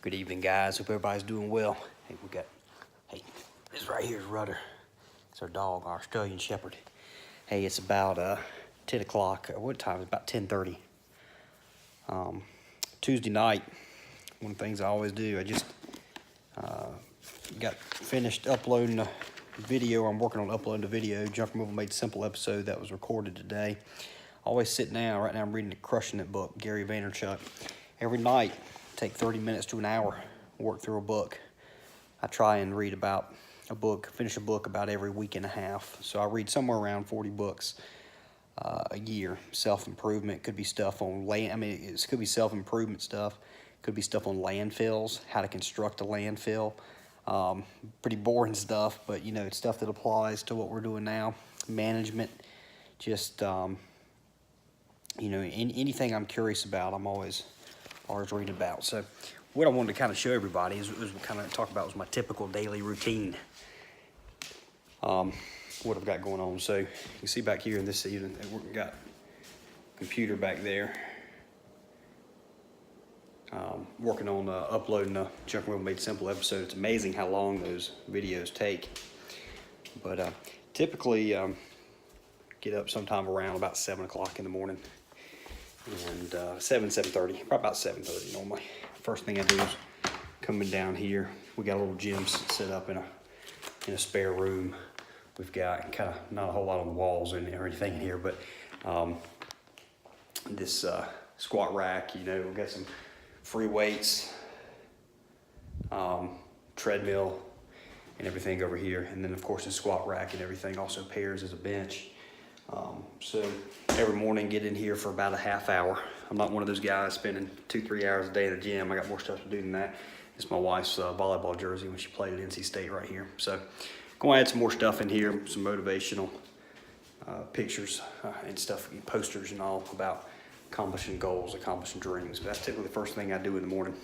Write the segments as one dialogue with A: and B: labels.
A: Good evening, guys. Hope everybody's doing well. Hey, this right here is Rudder. It's our dog, our Australian Shepherd. Hey, it's about 10 o'clock. What time? It's about 10:30. Tuesday night, one of the things I always do, I just got finished uploading a video. I'm working on uploading a video. Junk Removal Made Simple episode that was recorded today. I always sit down. Right now I'm reading the Crushing It book, Gary Vaynerchuk. Every night, take 30 minutes to an hour, work through a book. I try and read about a book, finish a book about every week and a half. So I read somewhere around 40 books a year. Self-improvement, could be stuff on land. It could be self-improvement stuff. Could be stuff on landfills, how to construct a landfill. Pretty boring stuff, but you know, it's stuff that applies to what we're doing now. Management, just you know, anything I'm curious about, I'm always reading about. So what I wanted to kind of show everybody is kind of talk about was my typical daily routine. What I've got going on. So you can see back here in this evening, we've got a computer back there. Working on uploading a Junk Removal Made Simple episode. It's amazing how long those videos take. But typically get up sometime around about 7 o'clock in the morning. And 7:30, probably about 7:30 normally. First thing I do is coming down here. We got a little gym set up in a spare room. We've got kind of not a whole lot on the walls or anything in here, but this squat rack, you know, we've got some free weights, treadmill and everything over here. And then of course the squat rack and everything also pairs as a bench. So every morning get in here for about a half hour. I'm not one of those guys spending 2-3 hours a day in the gym. I got more stuff to do than that. It's my wife's volleyball jersey when she played at NC State right here. So going to add some more stuff in here, some motivational pictures and stuff, posters and all about accomplishing goals, accomplishing dreams. But that's typically the first thing I do in the morning.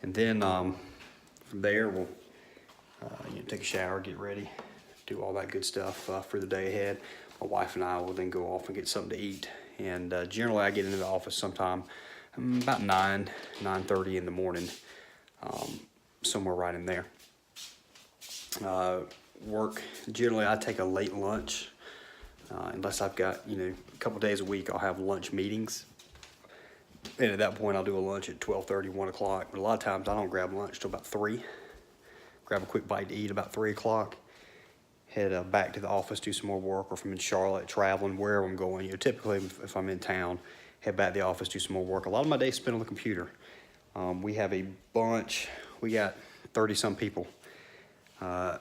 A: And then from there, we'll take a shower, get ready, do all that good stuff for the day ahead. My wife and I will then go off and get something to eat. And generally I get into the office sometime about 9:30 in the morning, somewhere right in there. Work, generally I take a late lunch, unless I've got, you know, a couple days a week I'll have lunch meetings. And at that point I'll do a lunch at 12:30, 1 o'clock. But a lot of times I don't grab lunch till about 3. Grab a quick bite to eat about 3 o'clock. Head back to the office, do some more work, or if I'm in Charlotte, traveling, wherever I'm going. You know, typically if I'm in town, head back to the office, do some more work. A lot of my days spent on the computer. We have a bunch, we got 30-some people that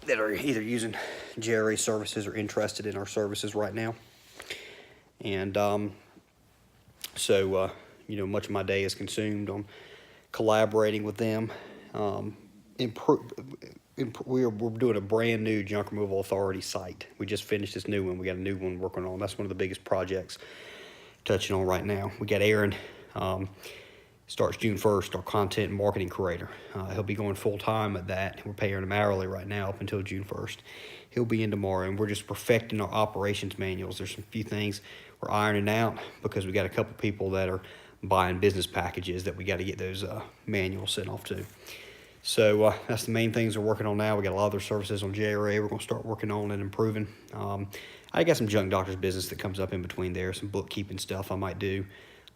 A: are either using JRA services or interested in our services right now. And so, you know, much of my day is consumed on collaborating with them. We're doing a brand new Junk Removal Authority site. We just finished this new one. We got a new one working on. That's one of the biggest projects touching on right now. We got Aaron, starts June 1st, our content and marketing creator. He'll be going full time at that. We're paying him hourly right now up until June 1st. He'll be in tomorrow, and we're just perfecting our operations manuals. There's some few things we're ironing out because we got a couple people that are buying business packages that we got to get those manuals sent off to. So that's the main things we're working on now. We got a lot of other services on JRA we're going to start working on and improving. I got some junk doctor's business that comes up in between there, some bookkeeping stuff I might do.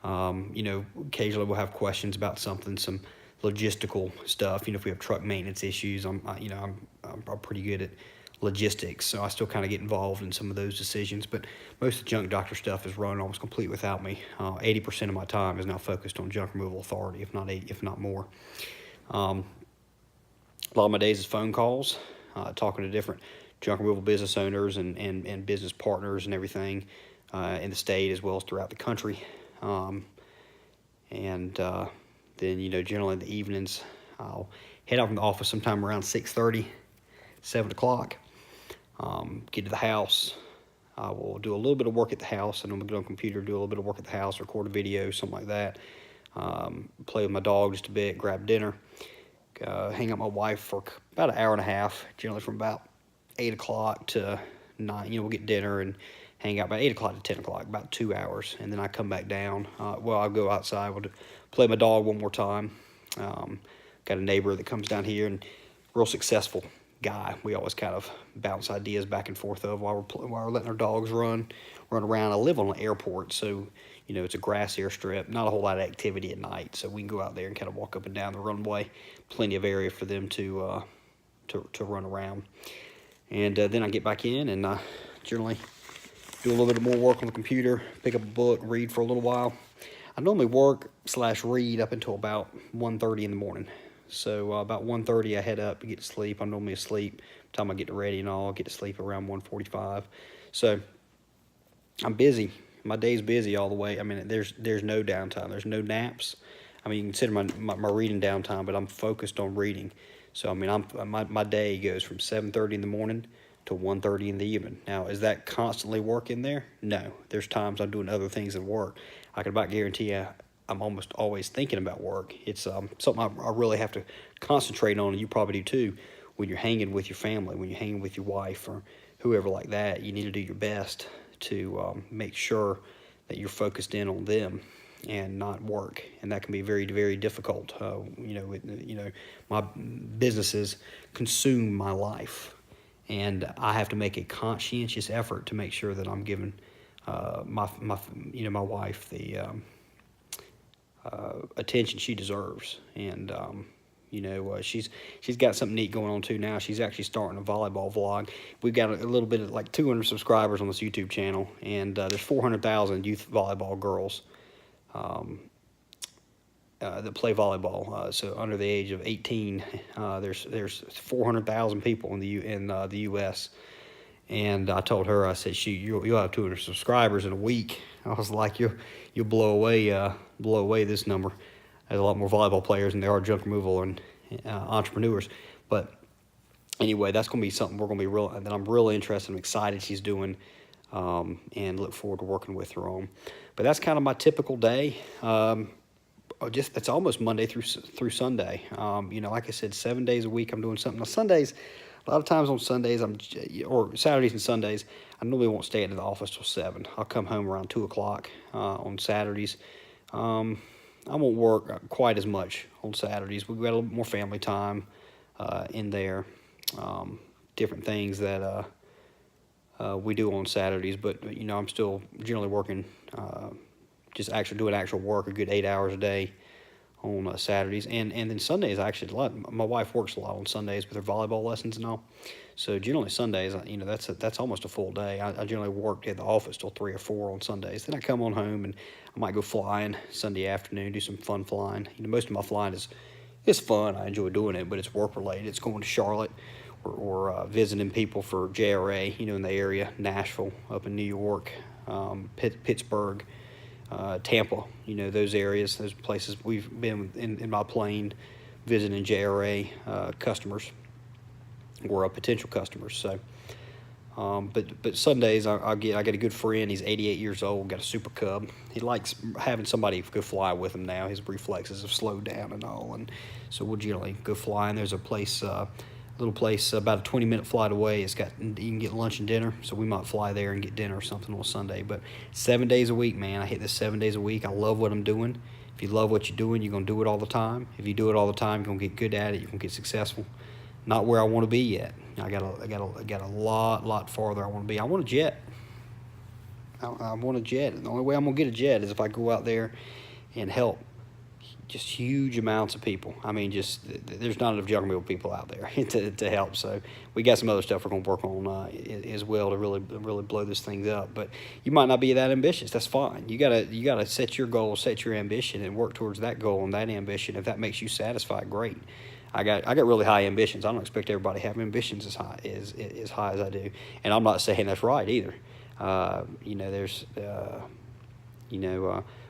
A: You know, occasionally we'll have questions about something, some logistical stuff. You know, if we have truck maintenance issues, I'm pretty good at logistics, so I still kind of get involved in some of those decisions. But most of the junk doctor stuff is run almost complete without me. 80% of my time is now focused on Junk Removal Authority, if not more. A lot of my days is phone calls, talking to different junk removal business owners and business partners and everything in the state as well as throughout the country. Then, you know, generally in the evenings, I'll head out from the office sometime around 6:30, 7 o'clock, get to the house. I will do a little bit of work at the house, and I'm going to get on the computer, do a little bit of work at the house, record a video, something like that. Play with my dog just a bit, grab dinner. Hang out with my wife for about an hour and a half, generally from about 8 o'clock to 9. You know, we'll get dinner and hang out about 8 o'clock to 10 o'clock, about 2 hours. And then I come back down. I'll go outside, play my dog one more time, Got a neighbor that comes down here and real successful guy. We always kind of bounce ideas back and forth of while we're letting our dogs run around. I live on an airport, so it's a grass airstrip, not a whole lot of activity at night, so we can go out there and kind of walk up and down the runway. Plenty of area for them to run around. And then I get back in and generally do a little bit more work on the computer, pick up a book, read for a little while. I normally work/read up until about 1:30 in the morning. So about 1:30 I head up to get to sleep. I'm normally asleep. By the time I get ready and all, I get to sleep around 1:45. So I'm busy. My day's busy all the way. I mean, there's no downtime. There's no naps. I mean, you consider my reading downtime, but I'm focused on reading. So I mean, my day goes from 7:30 in the morning to 1:30 in the evening. Now, is that constantly work in there? No. There's times I'm doing other things than work. I can about guarantee you I'm almost always thinking about work. It's something I really have to concentrate on, and you probably do too. When you're hanging with your family, when you're hanging with your wife or whoever like that, you need to do your best to make sure that you're focused in on them and not work, and that can be very, very difficult. My businesses consume my life, and I have to make a conscientious effort to make sure that I'm giving my wife the attention she deserves. And she's got something neat going on too now. She's actually starting a volleyball vlog. We've got a little bit of like 200 subscribers on this YouTube channel, and there's 400,000 youth volleyball girls that play volleyball. So under the age of 18, there's 400,000 people in the U.S. And I told her, I said, "Shoot, you'll have 200 subscribers in a week." I was like, "You'll blow away this number." There's a lot more volleyball players than there are junk removal and entrepreneurs. But anyway, that's going to be something that I'm really interested and excited she's doing, and look forward to working with her on. But that's kind of my typical day. It's almost Monday through Sunday. Like I said, 7 days a week I'm doing something. Now Sundays, a lot of times on Sundays, or Saturdays and Sundays, I normally won't stay into the office till 7. I'll come home around 2 o'clock on Saturdays. I won't work quite as much on Saturdays. We've got a little more family time in there, different things that we do on Saturdays. But I'm still generally working, just actually doing actual work, a good 8 hours a day on Saturdays, and then Sundays. Actually, my wife works a lot on Sundays with her volleyball lessons and all. So generally Sundays, that's almost a full day. I generally work at the office till 3 or 4 on Sundays. Then I come on home and I might go flying Sunday afternoon, do some fun flying. Most of my flying is fun. I enjoy doing it, but it's work related. It's going to Charlotte or visiting people for JRA, in the area, Nashville, up in New York, Pittsburgh, Tampa, those areas, those places we've been in my plane visiting JRA customers or potential customers. So, but Sundays I got a good friend. He's 88 years old, got a Super Cub. He likes having somebody go fly with him now. His reflexes have slowed down and all, and so we'll generally go flying. There's a place, little place about a 20-minute flight away. You can get lunch and dinner, so we might fly there and get dinner or something on Sunday. But 7 days a week, man, I hit this 7 days a week. I love what I'm doing. If you love what you're doing, you're gonna do it all the time. If you do it all the time, you're gonna get good at it. You're gonna get successful. Not where I want to be yet. I got a lot farther I want to be. I want a jet. I want a jet. The only way I'm gonna get a jet is if I go out there and help just huge amounts of people. I mean, there's not enough junk removal people out there to help. So we got some other stuff we're gonna work on as well to really blow this thing up. But you might not be that ambitious. That's fine. You gotta set your goal, set your ambition, and work towards that goal and that ambition. If that makes you satisfied, great. I got really high ambitions. I don't expect everybody to have ambitions as high as I do, and I'm not saying that's right either.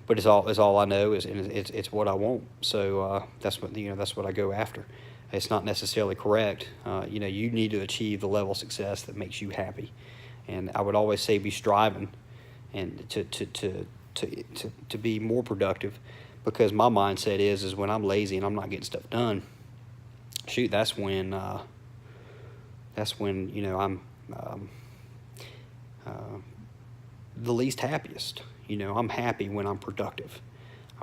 A: But it's all I know is, and it's what I want. So that's what I go after. It's not necessarily correct. You need to achieve the level of success that makes you happy, and I would always say be striving, and to be more productive, because my mindset is when I'm lazy and I'm not getting stuff done, shoot, that's when I'm the least happiest. I'm happy when I'm productive.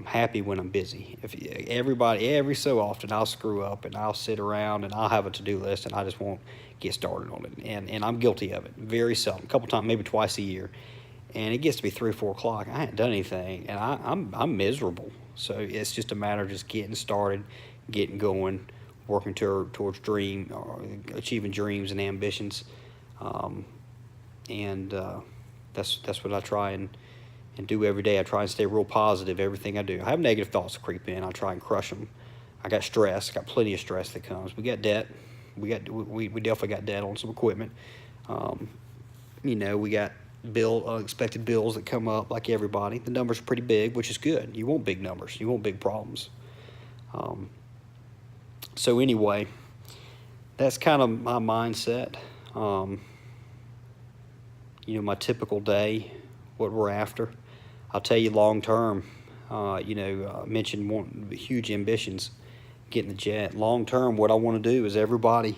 A: I'm happy when I'm busy. If every so often I'll screw up and I'll sit around and I'll have a to-do list and I just won't get started on it. And I'm guilty of it very seldom, a couple times, maybe twice a year. And it gets to be 3 or 4 o'clock. I haven't done anything, and I'm miserable. So it's just a matter of just getting started, getting going, working towards achieving dreams and ambitions. That's what I try and do every day. I try and stay real positive everything I do. I have negative thoughts that creep in. I try and crush them. I got stress. I got plenty of stress that comes. We got debt. We definitely got debt on some equipment. We got unexpected bills that come up like everybody. The numbers are pretty big, which is good. You want big numbers. You want big problems. So anyway, that's kind of my mindset. My typical day, what we're after. I'll tell you long term, I mentioned huge ambitions, getting the jet. Long term, what I want to do is everybody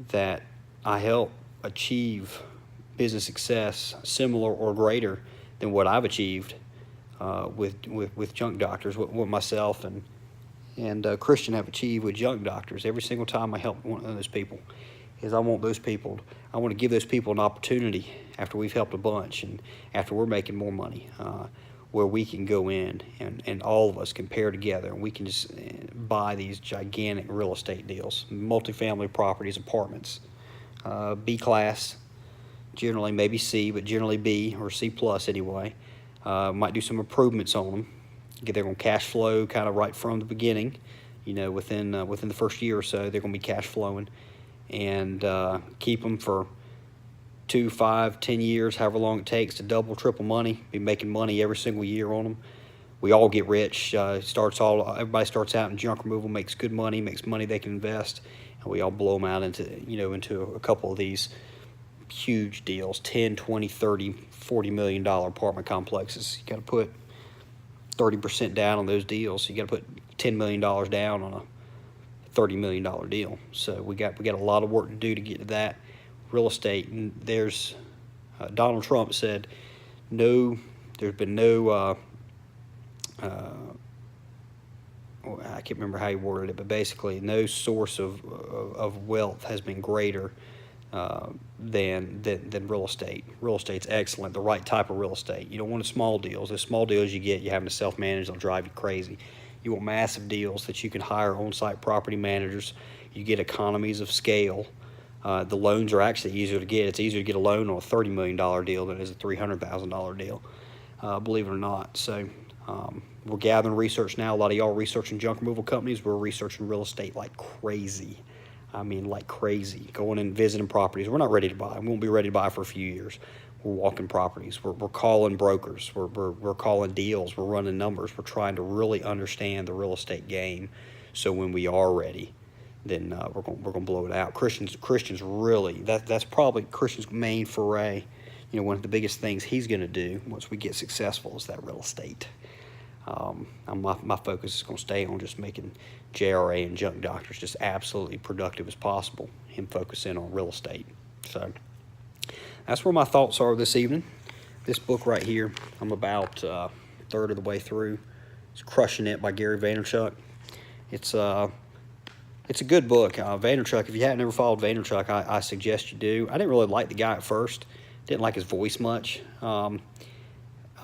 A: that I help achieve business success similar or greater than what I've achieved with junk doctors, what myself and Christian have achieved with junk doctors. Every single time I help one of those people, I want to give those people an opportunity after we've helped a bunch and after we're making more money, where we can go in and all of us can pair together and we can just buy these gigantic real estate deals, multifamily properties, apartments, B class, generally maybe C, but generally B or C plus anyway. Might do some improvements on them. They're going to cash flow kind of right from the beginning. Within the first year or so, they're going to be cash flowing, and keep them for 2, 5, 10 years, however long it takes to double, triple money. Be making money every single year on them. We all get rich. Everybody starts out in junk removal, makes good money, makes money they can invest, and we all blow them out into a couple of these huge deals, 10, 20, 30, $40 million apartment complexes. You got to put 30% down on those deals. You got to put $10 million down on a $30 million deal. So we got a lot of work to do to get to that. Real estate, and there's Donald Trump said there's been no I can't remember how he worded it, but basically no source of wealth has been greater than real estate. Real estate's excellent, the right type of real estate. You don't want small deals. The small deals you're having to self-manage, they'll drive you crazy. You want massive deals that you can hire on-site property managers. You get economies of scale. The loans are actually easier to get. It's easier to get a loan on a $30 million deal than it is a $300,000 deal, believe it or not. So we're gathering research now. A lot of y'all researching junk removal companies. We're researching real estate like crazy. I mean, like crazy. Going and visiting properties. We're not ready to buy. We won't be ready to buy for a few years. We're walking properties. We're calling brokers. We're calling deals. We're running numbers. We're trying to really understand the real estate game. So when we are ready, then we're gonna blow it out. Christian's really that's probably Christian's main foray. One of the biggest things he's gonna do once we get successful is that real estate. My focus is gonna stay on just making JRA and junk doctors just absolutely productive as possible. Him focusing on real estate. So that's where my thoughts are this evening. This book right here, I'm about a third of the way through. It's Crushing It by Gary Vaynerchuk. It's a good book. Vaynerchuk, if you haven't ever followed Vaynerchuk, I suggest you do. I didn't really like the guy at first. Didn't like his voice much. I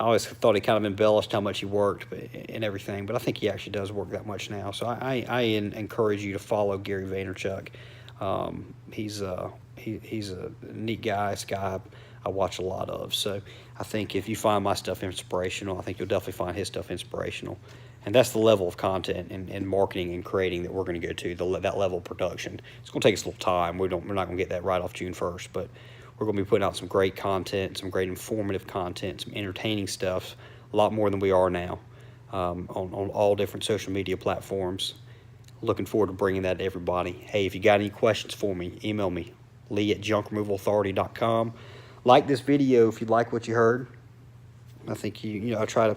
A: always thought he kind of embellished how much he worked and everything, but I think he actually does work that much now. So I encourage you to follow Gary Vaynerchuk. He's a neat guy. It's a guy I watch a lot of. So I think if you find my stuff inspirational, I think you'll definitely find his stuff inspirational. And that's the level of content and marketing and creating that we're going to go to, that level of production. It's going to take us a little time. We're not going to get that right off June 1st, but we're going to be putting out some great content, some great informative content, some entertaining stuff, a lot more than we are now, on all different social media platforms. Looking forward to bringing that to everybody. Hey, if you got any questions for me, email me, lee@junkremovalauthority.com. Like this video if you like what you heard. I think I try to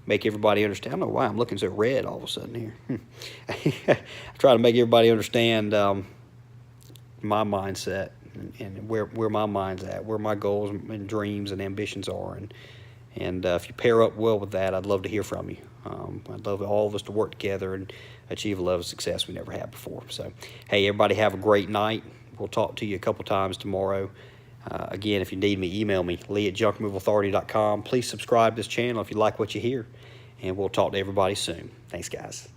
A: make everybody understand. I don't know why I'm looking so red all of a sudden here. I try to make everybody understand my mindset and where my mind's at, where my goals and dreams and ambitions are, And if you pair up well with that, I'd love to hear from you. I'd love all of us to work together and achieve a level of success we never had before. So, hey, everybody have a great night. We'll talk to you a couple times tomorrow. Again, if you need me, email me, lee@junkremovalauthority.com. Please subscribe to this channel if you like what you hear, and we'll talk to everybody soon. Thanks, guys.